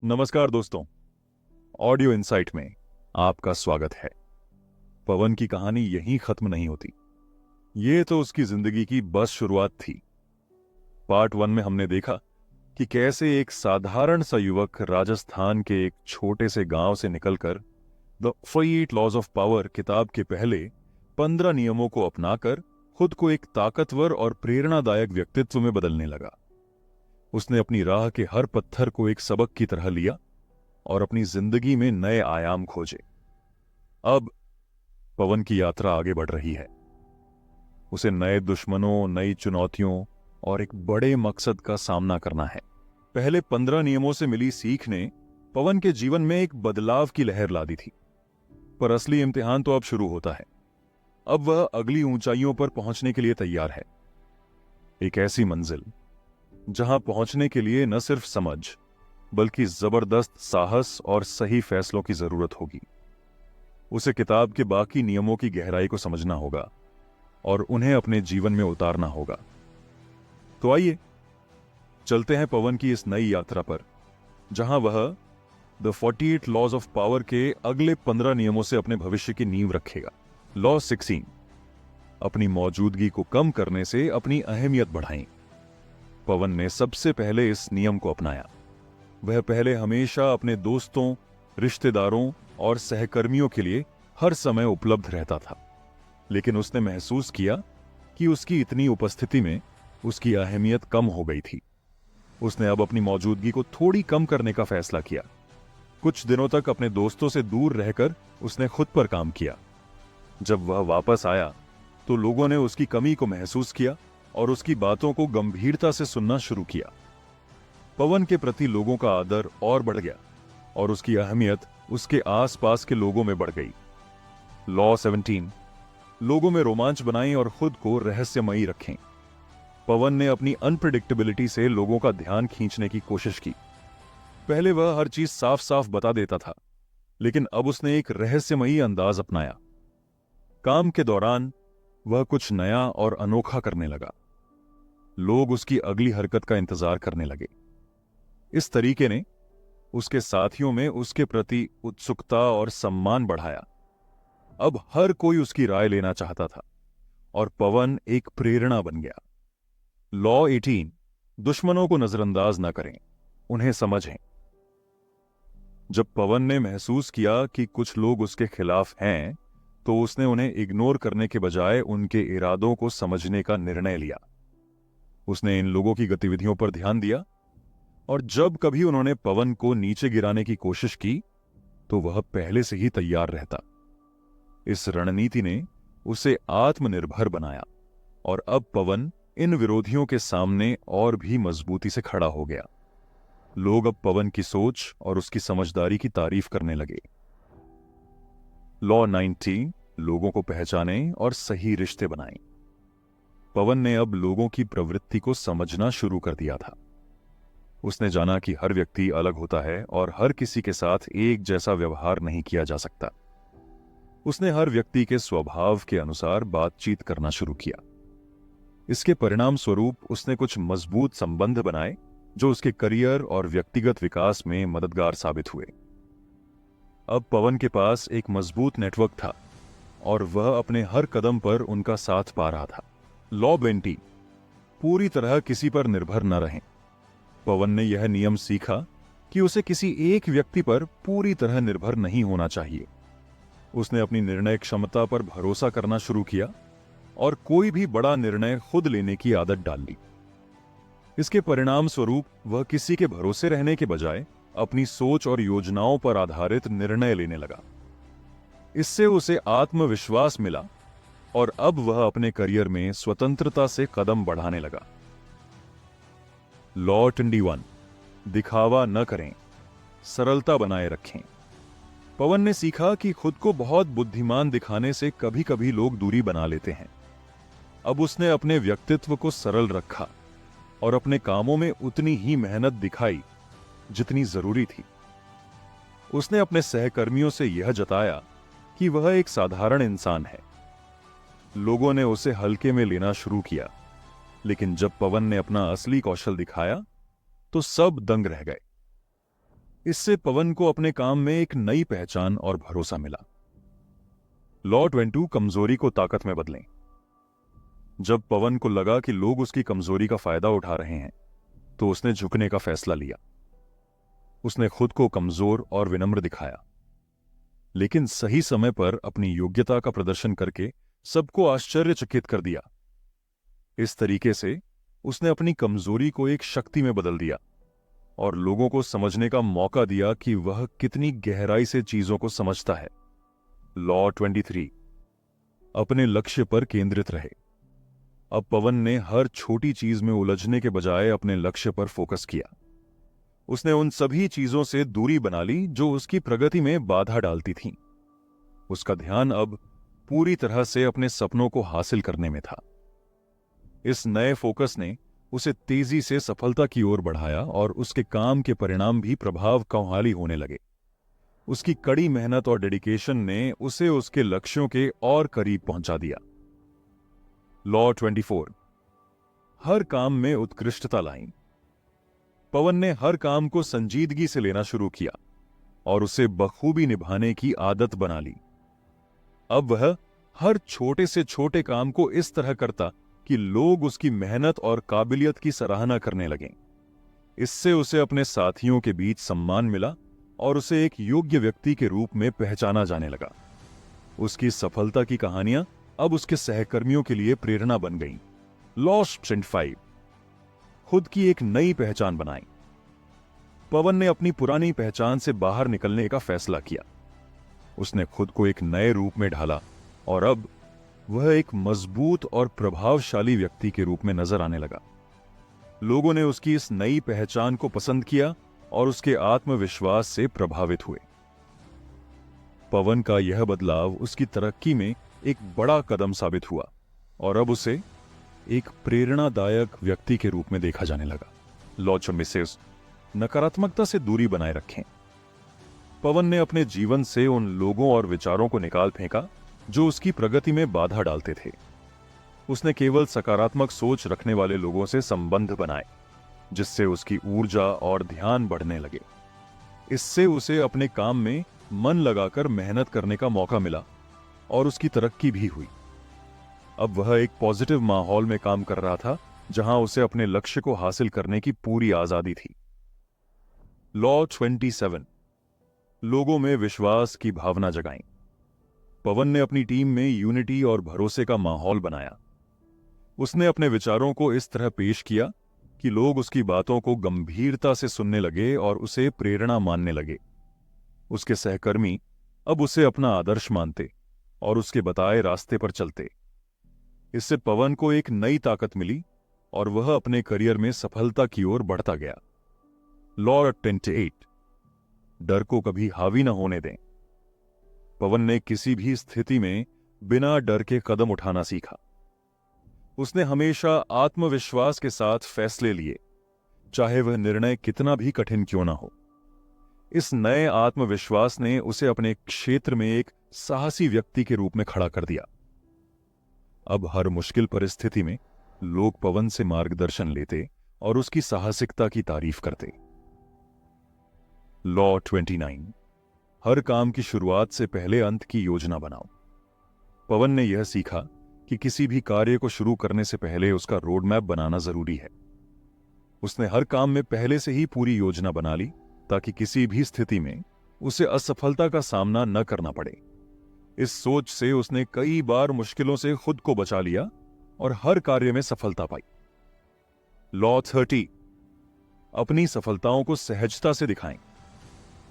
नमस्कार दोस्तों, audio insight में आपका स्वागत है। पवन की कहानी यहीं खत्म नहीं होती। ये तो उसकी जिंदगी की बस शुरुआत थी। पार्ट 1 में हमने देखा कि कैसे एक साधारण सा युवक राजस्थान के एक छोटे से गांव से निकलकर द 48 लॉज ऑफ पावर किताब के पहले 15 नियमों को अपनाकर खुद को एक ताकतवर और प्रेरणादायक व्यक्तित्व में बदलने लगा। उसने अपनी राह के हर पत्थर को एक सबक की तरह लिया और अपनी जिंदगी में नए आयाम खोजे। अब पवन की यात्रा आगे बढ़ रही है। उसे नए दुश्मनों, नई चुनौतियों और एक बड़े मकसद का सामना करना है। पहले 15 नियमों से मिली सीख ने पवन के जीवन में एक बदलाव की लहर ला दी थी, पर असली इम्तिहान तो अब शुरू होता है। अब वह अगली ऊंचाइयों पर पहुंचने के लिए तैयार है। एक ऐसी मंजिल जहां पहुंचने के लिए न सिर्फ समझ बल्कि जबरदस्त साहस और सही फैसलों की जरूरत होगी। उसे किताब के बाकी नियमों की गहराई को समझना होगा और उन्हें अपने जीवन में उतारना होगा। तो आइए चलते हैं पवन की इस नई यात्रा पर, जहां वह द 48 लॉज ऑफ पावर के अगले 15 नियमों से अपने भविष्य की नींव रखेगा। लॉ 16, अपनी मौजूदगी को कम करने से अपनी अहमियत बढ़ाएं। पवन ने सबसे पहले इस नियम को अपनाया। वह पहले हमेशा अपने दोस्तों, रिश्तेदारों और सहकर्मियों के लिए हर समय उपलब्ध रहता था, लेकिन उसने महसूस किया कि उसकी इतनी उपस्थिति में उसकी अहमियत कम हो गई थी। उसने अब अपनी मौजूदगी को थोड़ी कम करने का फैसला किया। कुछ दिनों तक अपने दोस्तों से दूर रहकर उसने खुद पर काम किया। जब वह वापस आया तो लोगों ने उसकी कमी को महसूस किया और उसकी बातों को गंभीरता से सुनना शुरू किया। पवन के प्रति लोगों का आदर और बढ़ गया और उसकी अहमियत उसके आसपास के लोगों में बढ़ गई। लॉ 17, लोगों में रोमांच बनाएं और खुद को रहस्यमयी रखें। पवन ने अपनी अनप्रेडिक्टेबिलिटी से लोगों का ध्यान खींचने की कोशिश की। पहले वह हर चीज साफ साफ बता देता था, लेकिन अब उसने एक रहस्यमयी अंदाज अपनाया। काम के दौरान वह कुछ नया और अनोखा करने लगा। लोग उसकी अगली हरकत का इंतजार करने लगे। इस तरीके ने उसके साथियों में उसके प्रति उत्सुकता और सम्मान बढ़ाया। अब हर कोई उसकी राय लेना चाहता था और पवन एक प्रेरणा बन गया। लॉ 18, दुश्मनों को नजरअंदाज न करें, उन्हें समझें। जब पवन ने महसूस किया कि कुछ लोग उसके खिलाफ हैं, तो उसने उन्हें इग्नोर करने के बजाय उनके इरादों को समझने का निर्णय लिया। उसने इन लोगों की गतिविधियों पर ध्यान दिया और जब कभी उन्होंने पवन को नीचे गिराने की कोशिश की तो वह पहले से ही तैयार रहता। इस रणनीति ने उसे आत्मनिर्भर बनाया और अब पवन इन विरोधियों के सामने और भी मजबूती से खड़ा हो गया। लोग अब पवन की सोच और उसकी समझदारी की तारीफ करने लगे। लॉ 19, लोगों को पहचानें और सही रिश्ते बनाएं। पवन ने अब लोगों की प्रवृत्ति को समझना शुरू कर दिया था। उसने जाना कि हर व्यक्ति अलग होता है और हर किसी के साथ एक जैसा व्यवहार नहीं किया जा सकता। उसने हर व्यक्ति के स्वभाव के अनुसार बातचीत करना शुरू किया। इसके परिणाम स्वरूप उसने कुछ मजबूत संबंध बनाए जो उसके करियर और व्यक्तिगत विकास में मददगार साबित हुए। अब पवन के पास एक मजबूत नेटवर्क था और वह अपने हर कदम पर उनका साथ पा रहा था। लॉ 20, पूरी तरह किसी पर निर्भर न रहें। पवन ने यह नियम सीखा कि उसे किसी एक व्यक्ति पर पूरी तरह निर्भर नहीं होना चाहिए। उसने अपनी निर्णय क्षमता पर भरोसा करना शुरू किया और कोई भी बड़ा निर्णय खुद लेने की आदत डाल ली। इसके परिणाम स्वरूप वह किसी के भरोसे रहने के बजाय अपनी सोच और योजनाओं पर आधारित निर्णय लेने लगा। इससे उसे आत्मविश्वास मिला और अब वह अपने करियर में स्वतंत्रता से कदम बढ़ाने लगा। लॉ 21, दिखावा न करें, सरलता बनाए रखें। पवन ने सीखा कि खुद को बहुत बुद्धिमान दिखाने से कभी कभी लोग दूरी बना लेते हैं। अब उसने अपने व्यक्तित्व को सरल रखा और अपने कामों में उतनी ही मेहनत दिखाई जितनी जरूरी थी। उसने अपने सहकर्मियों से यह जताया कि वह एक साधारण इंसान है। लोगों ने उसे हल्के में लेना शुरू किया, लेकिन जब पवन ने अपना असली कौशल दिखाया तो सब दंग रह गए। इससे पवन को अपने काम में एक नई पहचान और भरोसा मिला। लॉ 22 कमजोरी को ताकत में बदलें। जब पवन को लगा कि लोग उसकी कमजोरी का फायदा उठा रहे हैं, तो उसने झुकने का फैसला लिया। उसने खुद को कमजोर और विनम्र दिखाया, लेकिन सही समय पर अपनी योग्यता का प्रदर्शन करके सबको आश्चर्यचकित कर दिया। इस तरीके से उसने अपनी कमजोरी को एक शक्ति में बदल दिया और लोगों को समझने का मौका दिया कि वह कितनी गहराई से चीजों को समझता है। लॉ 23 अपने लक्ष्य पर केंद्रित रहे। अब पवन ने हर छोटी चीज में उलझने के बजाय अपने लक्ष्य पर फोकस किया। उसने उन सभी चीजों से दूरी बना ली जो उसकी प्रगति में बाधा डालती थीं। उसका ध्यान अब पूरी तरह से अपने सपनों को हासिल करने में था। इस नए फोकस ने उसे तेजी से सफलता की ओर बढ़ाया और उसके काम के परिणाम भी प्रभावशाली होने लगे। उसकी कड़ी मेहनत और डेडिकेशन ने उसे उसके लक्ष्यों के और करीब पहुंचा दिया। लॉ 24 हर काम में उत्कृष्टता लाई। पवन ने हर काम को संजीदगी से लेना शुरू किया और उसे बखूबी निभाने की आदत बना ली। अब वह हर छोटे से छोटे काम को इस तरह करता कि लोग उसकी मेहनत और काबिलियत की सराहना करने लगें। इससे उसे अपने साथियों के बीच सम्मान मिला और उसे एक योग्य व्यक्ति के रूप में पहचाना जाने लगा। उसकी सफलता की कहानियां अब उसके सहकर्मियों के लिए प्रेरणा बन गईं। लॉ 25 खुद की एक नई पहचान बनाई। पवन ने अपनी पुरानी पहचान से बाहर निकलने का फैसला किया। उसने खुद को एक नए रूप में ढाला और अब वह एक मजबूत और प्रभावशाली व्यक्ति के रूप में नजर आने लगा। लोगों ने उसकी इस नई पहचान को पसंद किया और उसके आत्मविश्वास से प्रभावित हुए। पवन का यह बदलाव उसकी तरक्की में एक बड़ा कदम साबित हुआ और अब उसे एक प्रेरणादायक व्यक्ति के रूप में देखा जाने लगा। लॉ 26 नकारात्मकता से दूरी बनाए रखें। पवन ने अपने जीवन से उन लोगों और विचारों को निकाल फेंका जो उसकी प्रगति में बाधा डालते थे। उसने केवल सकारात्मक सोच रखने वाले लोगों से संबंध बनाए, जिससे उसकी ऊर्जा और ध्यान बढ़ने लगे। इससे उसे अपने काम में मन लगाकर मेहनत करने का मौका मिला और उसकी तरक्की भी हुई। अब वह एक पॉजिटिव माहौल में काम कर रहा था, जहां उसे अपने लक्ष्य को हासिल करने की पूरी आजादी थी। लॉ 27 लोगों में विश्वास की भावना जगाई। पवन ने अपनी टीम में यूनिटी और भरोसे का माहौल बनाया। उसने अपने विचारों को इस तरह पेश किया कि लोग उसकी बातों को गंभीरता से सुनने लगे और उसे प्रेरणा मानने लगे। उसके सहकर्मी अब उसे अपना आदर्श मानते और उसके बताए रास्ते पर चलते। इससे पवन को एक नई ताकत मिली और वह अपने करियर में सफलता की ओर बढ़ता गया। लॉ 28 डर को कभी हावी न होने दें। पवन ने किसी भी स्थिति में बिना डर के कदम उठाना सीखा। उसने हमेशा आत्मविश्वास के साथ फैसले लिए, चाहे वह निर्णय कितना भी कठिन क्यों ना हो। इस नए आत्मविश्वास ने उसे अपने क्षेत्र में एक साहसी व्यक्ति के रूप में खड़ा कर दिया। अब हर मुश्किल परिस्थिति में लोग पवन से मार्गदर्शन लेते और उसकी साहसिकता की तारीफ करते। लॉ 29 हर काम की शुरुआत से पहले अंत की योजना बनाओ। पवन ने यह सीखा कि किसी भी कार्य को शुरू करने से पहले उसका रोड मैप बनाना जरूरी है। उसने हर काम में पहले से ही पूरी योजना बना ली ताकि किसी भी स्थिति में उसे असफलता का सामना न करना पड़े। इस सोच से उसने कई बार मुश्किलों से खुद को बचा लिया और हर कार्य में सफलता पाई। लॉ 30 अपनी सफलताओं को सहजता से दिखाएं।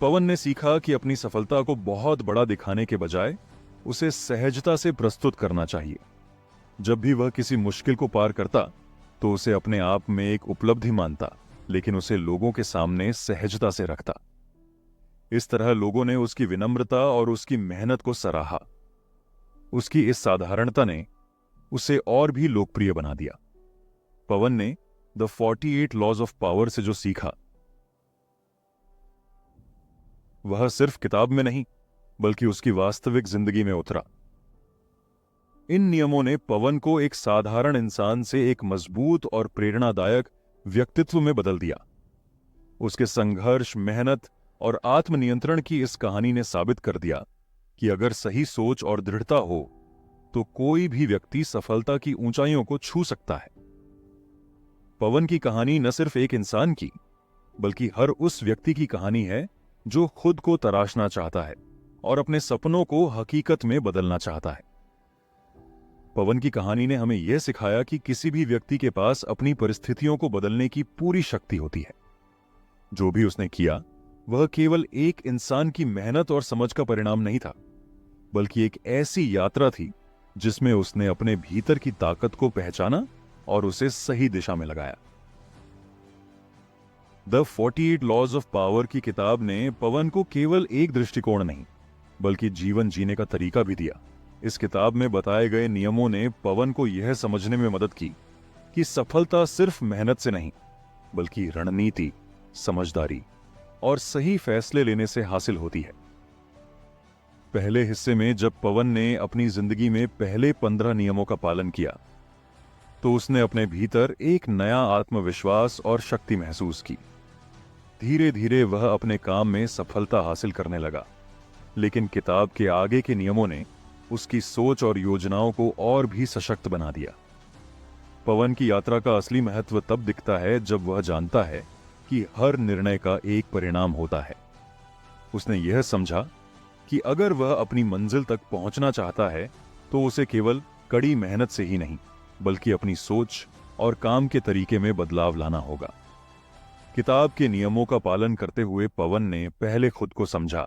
पवन ने सीखा कि अपनी सफलता को बहुत बड़ा दिखाने के बजाय उसे सहजता से प्रस्तुत करना चाहिए। जब भी वह किसी मुश्किल को पार करता तो उसे अपने आप में एक उपलब्धि मानता, लेकिन उसे लोगों के सामने सहजता से रखता। इस तरह लोगों ने उसकी विनम्रता और उसकी मेहनत को सराहा। उसकी इस साधारणता ने उसे और भी लोकप्रिय बना दिया। पवन ने द 48 लॉज ऑफ पावर से जो सीखा वह सिर्फ किताब में नहीं बल्कि उसकी वास्तविक जिंदगी में उतरा। इन नियमों ने पवन को एक साधारण इंसान से एक मजबूत और प्रेरणादायक व्यक्तित्व में बदल दिया। उसके संघर्ष, मेहनत और आत्मनियंत्रण की इस कहानी ने साबित कर दिया कि अगर सही सोच और दृढ़ता हो तो कोई भी व्यक्ति सफलता की ऊंचाइयों को छू सकता है। पवन की कहानी न सिर्फ एक इंसान की, बल्कि हर उस व्यक्ति की कहानी है जो खुद को तराशना चाहता है और अपने सपनों को हकीकत में बदलना चाहता है। पवन की कहानी ने हमें यह सिखाया कि किसी भी व्यक्ति के पास अपनी परिस्थितियों को बदलने की पूरी शक्ति होती है। जो भी उसने किया वह केवल एक इंसान की मेहनत और समझ का परिणाम नहीं था, बल्कि एक ऐसी यात्रा थी जिसमें उसने अपने भीतर की ताकत को पहचाना और उसे सही दिशा में लगाया। द 48 लॉज ऑफ पावर की किताब ने पवन को केवल एक दृष्टिकोण नहीं, बल्कि जीवन जीने का तरीका भी दिया। इस किताब में बताए गए नियमों ने पवन को यह समझने में मदद की कि सफलता सिर्फ मेहनत से नहीं, बल्कि रणनीति, समझदारी और सही फैसले लेने से हासिल होती है। पहले हिस्से में जब पवन ने अपनी जिंदगी में पहले 15 नियमों का पालन किया, तो उसने अपने भीतर एक नया आत्मविश्वास और शक्ति महसूस की। धीरे धीरे वह अपने काम में सफलता हासिल करने लगा, लेकिन किताब के आगे के नियमों ने उसकी सोच और योजनाओं को और भी सशक्त बना दिया। पवन की यात्रा का असली महत्व तब दिखता है जब वह जानता है कि हर निर्णय का एक परिणाम होता है। उसने यह समझा कि अगर वह अपनी मंजिल तक पहुंचना चाहता है तो उसे केवल कड़ी मेहनत से ही नहीं, बल्कि अपनी सोच और काम के तरीके में बदलाव लाना होगा। किताब के नियमों का पालन करते हुए पवन ने पहले खुद को समझा,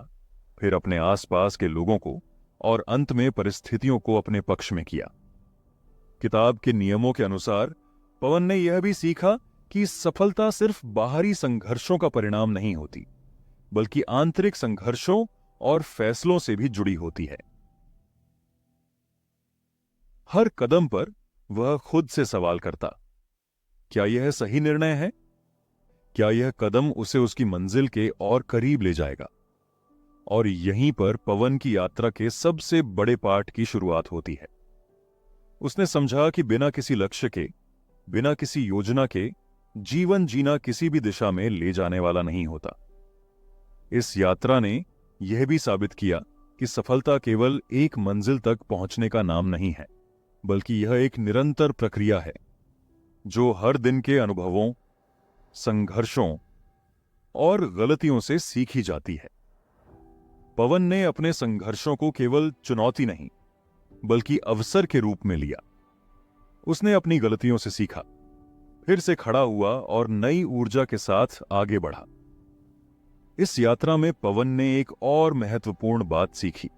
फिर अपने आसपास के लोगों को और अंत में परिस्थितियों को अपने पक्ष में किया। किताब के नियमों के अनुसार पवन ने यह भी सीखा कि सफलता सिर्फ बाहरी संघर्षों का परिणाम नहीं होती, बल्कि आंतरिक संघर्षों और फैसलों से भी जुड़ी होती है। हर कदम पर वह खुद से सवाल करता, क्या यह सही निर्णय है? क्या यह कदम उसे उसकी मंजिल के और करीब ले जाएगा? और यहीं पर पवन की यात्रा के सबसे बड़े पाठ की शुरुआत होती है। उसने समझा कि बिना किसी लक्ष्य के, बिना किसी योजना के जीवन जीना किसी भी दिशा में ले जाने वाला नहीं होता। इस यात्रा ने यह भी साबित किया कि सफलता केवल एक मंजिल तक पहुंचने का नाम नहीं है, बल्कि यह एक निरंतर प्रक्रिया है जो हर दिन के अनुभवों, संघर्षों और गलतियों से सीखी जाती है। पवन ने अपने संघर्षों को केवल चुनौती नहीं, बल्कि अवसर के रूप में लिया। उसने अपनी गलतियों से सीखा, फिर से खड़ा हुआ और नई ऊर्जा के साथ आगे बढ़ा। इस यात्रा में पवन ने एक और महत्वपूर्ण बात सीखी,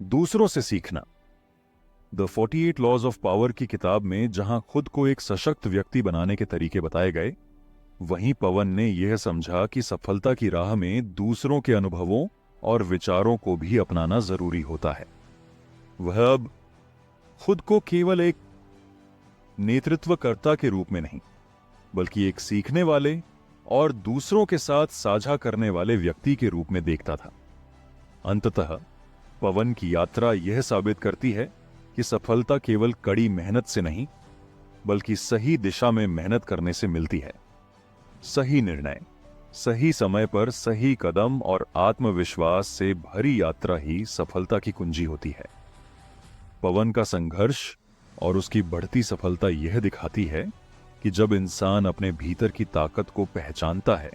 दूसरों से सीखना। द 48 लॉज ऑफ पावर की किताब में जहां खुद को एक सशक्त व्यक्ति बनाने के तरीके बताए गए, वहीं पवन ने यह समझा कि सफलता की राह में दूसरों के अनुभवों और विचारों को भी अपनाना जरूरी होता है। वह अब खुद को केवल एक नेतृत्वकर्ता के रूप में नहीं, बल्कि एक सीखने वाले और दूसरों के साथ साझा करने वाले व्यक्ति के रूप में देखता था। अंततः पवन की यात्रा यह साबित करती है कि सफलता केवल कड़ी मेहनत से नहीं, बल्कि सही दिशा में मेहनत करने से मिलती है। सही निर्णय, सही समय पर सही कदम और आत्मविश्वास से भरी यात्रा ही सफलता की कुंजी होती है। पवन का संघर्ष और उसकी बढ़ती सफलता यह दिखाती है कि जब इंसान अपने भीतर की ताकत को पहचानता है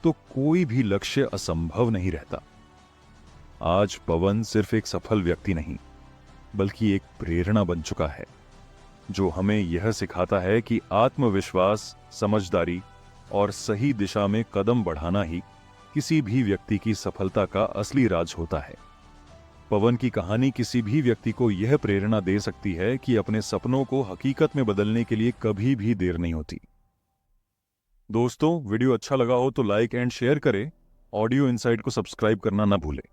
तो कोई भी लक्ष्य असंभव नहीं रहता। आज पवन सिर्फ एक सफल व्यक्ति नहीं, बल्कि एक प्रेरणा बन चुका है, जो हमें यह सिखाता है कि आत्मविश्वास, समझदारी और सही दिशा में कदम बढ़ाना ही किसी भी व्यक्ति की सफलता का असली राज होता है। पवन की कहानी किसी भी व्यक्ति को यह प्रेरणा दे सकती है कि अपने सपनों को हकीकत में बदलने के लिए कभी भी देर नहीं होती। दोस्तों, वीडियो अच्छा लगा हो तो लाइक एंड शेयर करें। ऑडियो इनसाइट को सब्सक्राइब करना ना भूलें।